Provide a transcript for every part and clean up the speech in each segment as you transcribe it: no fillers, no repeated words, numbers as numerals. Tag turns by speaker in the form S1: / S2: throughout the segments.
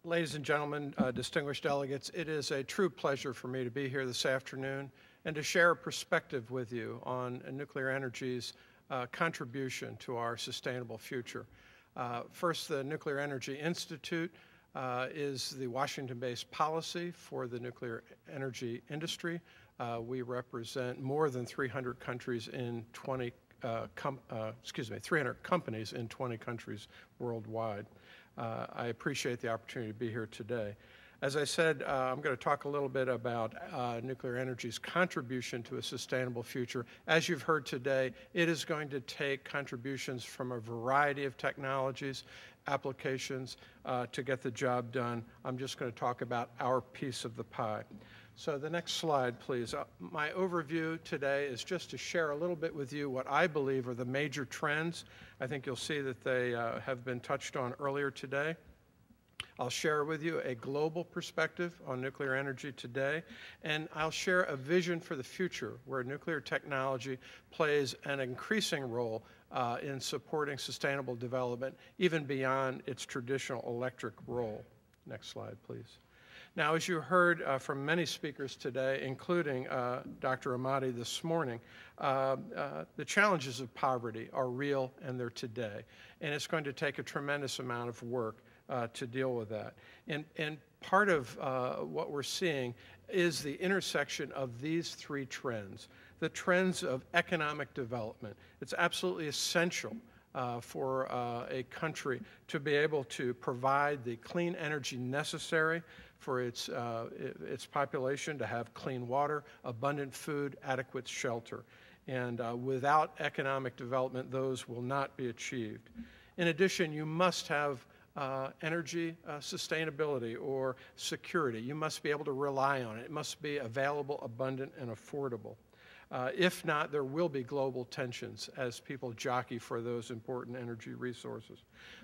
S1: Ladies and gentlemen, distinguished delegates, it is a true pleasure for me to be here this afternoon and to share a perspective with you on nuclear energy's contribution to our sustainable future. First, the Nuclear Energy Institute is the Washington-based policy for the nuclear energy industry. We represent more than 300 countries in 300 companies in 20 countries worldwide. I appreciate the opportunity to be here today. As I said, I'm going to talk a little bit about nuclear energy's contribution to a sustainable future. As you've heard today, it is going to take contributions from a variety of technologies, applications to get the job done. I'm just going to talk about our piece of the pie. So the next slide, please. My overview today is just to share a little bit with you what I believe are the major trends. I think you'll see that they have been touched on earlier today. I'll share with you a global perspective on nuclear energy today, and I'll share a vision for the future where nuclear technology plays an increasing role in supporting sustainable development, even beyond its traditional electric role. Next slide, please. Now, as you heard from many speakers today, including Dr. Ahmadi this morning, the challenges of poverty are real and they're today. And it's going to take a tremendous amount of work to deal with that. And part of what we're seeing is the intersection of these three trends. The trends of economic development. It's absolutely essential for a country to be able to provide the clean energy necessary for its population to have clean water, abundant food, adequate shelter. And without economic development, those will not be achieved. In addition, you must have energy sustainability or security. You must be able to rely on it. It must be available, abundant, and affordable. If not, there will be global tensions as people jockey for those important energy resources.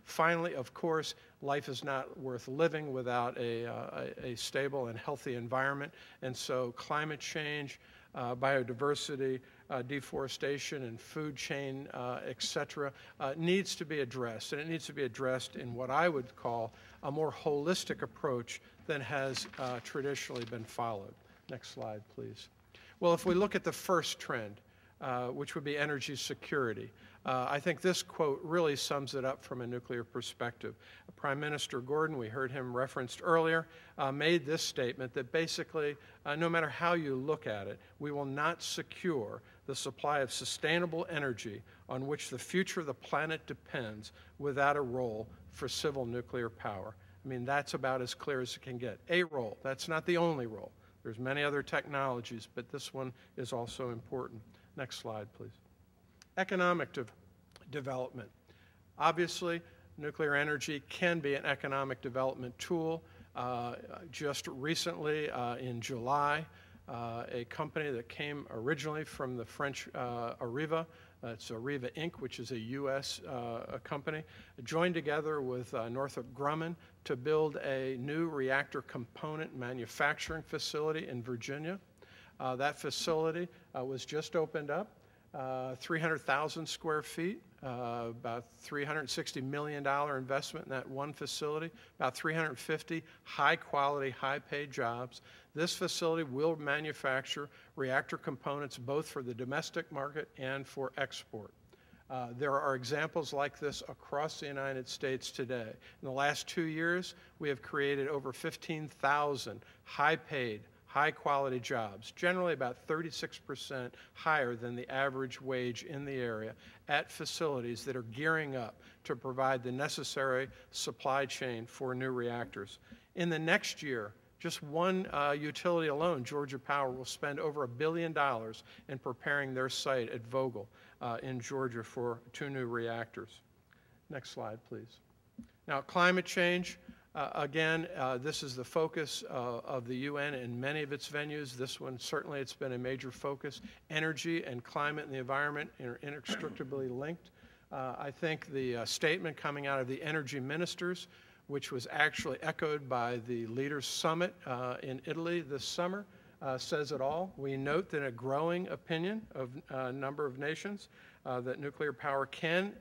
S1: Finally, of course, life is not worth living without a stable and healthy environment, and so climate change, biodiversity, deforestation, and food chain, et cetera, needs to be addressed, and it needs to be addressed in what I would call a more holistic approach than has traditionally been followed. Next slide, please. Well, if we look at the first trend, which would be energy security, I think this quote really sums it up from a nuclear perspective. Prime Minister Gordon, we heard him referenced earlier, made this statement that basically, no matter how you look at it, we will not secure the supply of sustainable energy on which the future of the planet depends without a role for civil nuclear power. I mean, that's about as clear as it can get. A role, that's not the only role. There's many other technologies, but this one is also important. Next slide, please. Economic development. Obviously, nuclear energy can be an economic development tool. Just recently, in July, a company that came originally from the French Areva, it's Areva Inc., which is a U.S. company, joined together with Northrop Grumman to build a new reactor component manufacturing facility in Virginia. That facility was just opened up, 300,000 square feet, about $360 million investment in that one facility, about 350 high-quality, high-paid jobs. This facility will manufacture reactor components both for the domestic market and for export. There are examples like this across the United States today. In the last 2 years, we have created over 15,000 high-paid, high-quality jobs, generally about 36% higher than the average wage in the area, at facilities that are gearing up to provide the necessary supply chain for new reactors. In the next year, just one utility alone, Georgia Power, will spend over $1 billion in preparing their site at Vogtle in Georgia for 2 new reactors. Next slide, please. Now, climate change. Again, this is the focus of the UN in many of its venues. This one, certainly, it's been a major focus. Energy and climate and the environment are inextricably linked. I think the statement coming out of the energy ministers, which was actually echoed by the Leaders Summit in Italy this summer, says it all. We note that a growing opinion of a number of nations that nuclear power can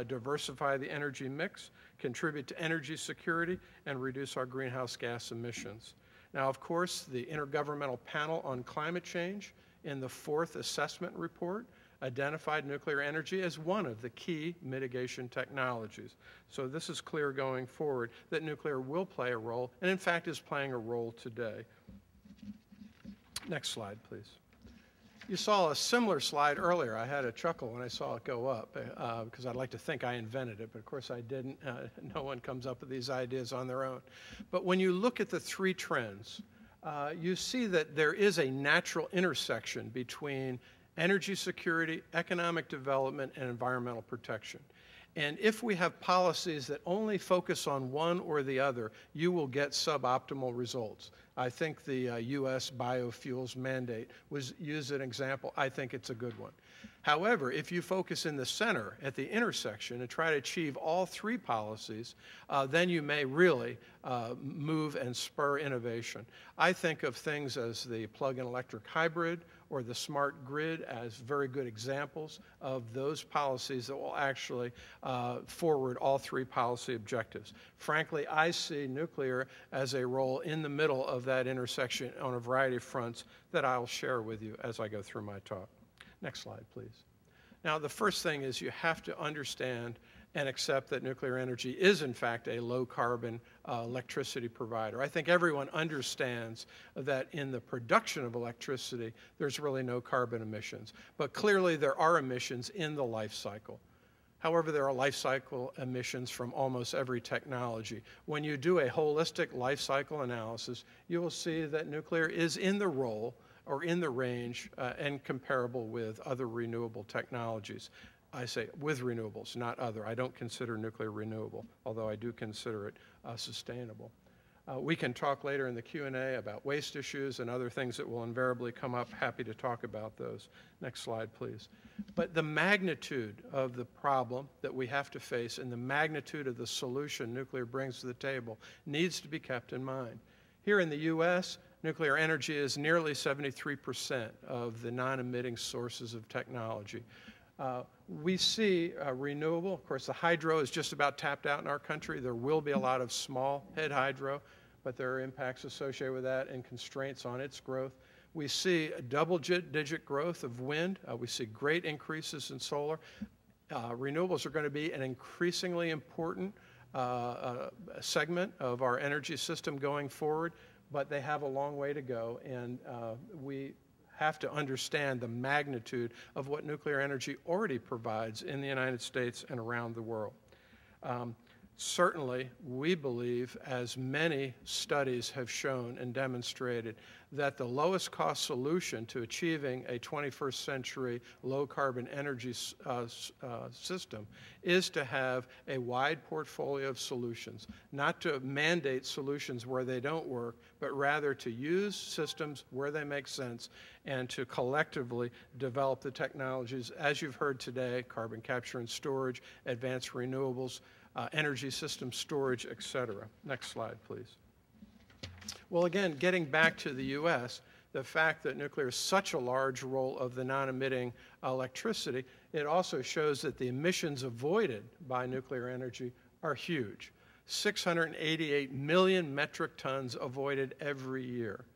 S1: diversify the energy mix, contribute to energy security, and reduce our greenhouse gas emissions. Now, of course, the Intergovernmental Panel on Climate Change in the 4th assessment report identified nuclear energy as one of the key mitigation technologies. So this is clear going forward that nuclear will play a role, and in fact is playing a role today. Next slide, please. You saw a similar slide earlier. I had a chuckle when I saw it go up because I'd like to think I invented it, but of course I didn't. No one comes up with these ideas on their own. But when you look at the 3 trends, you see that there is a natural intersection between energy security, economic development, and environmental protection. And if we have policies that only focus on one or the other, you will get suboptimal results. I think the U.S. biofuels mandate was used as an example. I think it's a good one. However, if you focus in the center at the intersection and try to achieve all 3 policies, then you may really move and spur innovation. I think of things as the plug-in electric hybrid or the smart grid as very good examples of those policies that will actually forward all 3 policy objectives. Frankly, I see nuclear as a role in the middle of that intersection on a variety of fronts that I'll share with you as I go through my talk. Next slide, please. Now, the first thing is you have to understand and accept that nuclear energy is, in fact, a low-carbon electricity provider. I think everyone understands that in the production of electricity, there's really no carbon emissions. But clearly, there are emissions in the life cycle. However, there are life cycle emissions from almost every technology. When you do a holistic life cycle analysis, you will see that nuclear is in the role or in the range and comparable with other renewable technologies. I say with renewables, not other. I don't consider nuclear renewable, although I do consider it sustainable. We can talk later in the Q&A about waste issues and other things that will invariably come up. Happy to talk about those. Next slide, please. But the magnitude of the problem that we have to face and the magnitude of the solution nuclear brings to the table needs to be kept in mind. Here in the U.S., nuclear energy is nearly 73% of the non-emitting sources of technology. We see renewable. Of course, the hydro is just about tapped out in our country. There will be a lot of small head hydro, but there are impacts associated with that and constraints on its growth. We see a double-digit growth of wind. We see great increases in solar. Renewables are going to be an increasingly important segment of our energy system going forward, but they have a long way to go, and we have to understand the magnitude of what nuclear energy already provides in the United States and around the world. Certainly, we believe, as many studies have shown and demonstrated, that the lowest cost solution to achieving a 21st century low carbon energy system is to have a wide portfolio of solutions, not to mandate solutions where they don't work, but rather to use systems where they make sense and to collectively develop the technologies, as you've heard today, carbon capture and storage, advanced renewables, energy system storage, et cetera. Next slide, please. Well, again, getting back to the U.S., the fact that nuclear is such a large role of the non-emitting electricity, it also shows that the emissions avoided by nuclear energy are huge. 688 million metric tons avoided every year.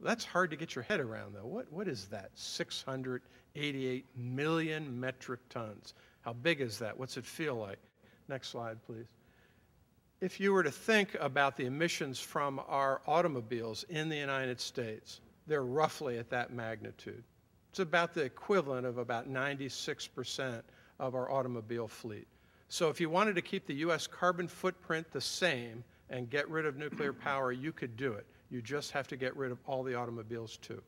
S1: That's hard to get your head around, though. What is that, 688 million metric tons? How big is that? What's it feel like? Next slide, please. If you were to think about the emissions from our automobiles in the United States, they're roughly at that magnitude. It's about the equivalent of about 96% of our automobile fleet. So if you wanted to keep the U.S. carbon footprint the same and get rid of nuclear power, you could do it. You just have to get rid of all the automobiles too.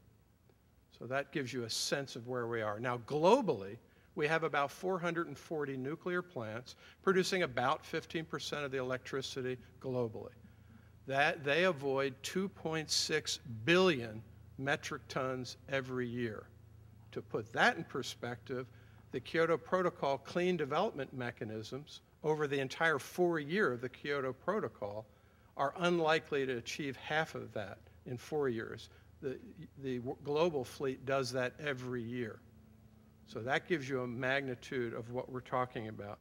S1: So that gives you a sense of where we are. Now, globally, we have about 440 nuclear plants producing about 15% of the electricity globally. They avoid 2.6 billion metric tons every year. To put that in perspective, the Kyoto Protocol clean development mechanisms over the entire 4 year of the Kyoto Protocol are unlikely to achieve half of that in 4 years. The global fleet does that every year. So that gives you a magnitude of what we're talking about.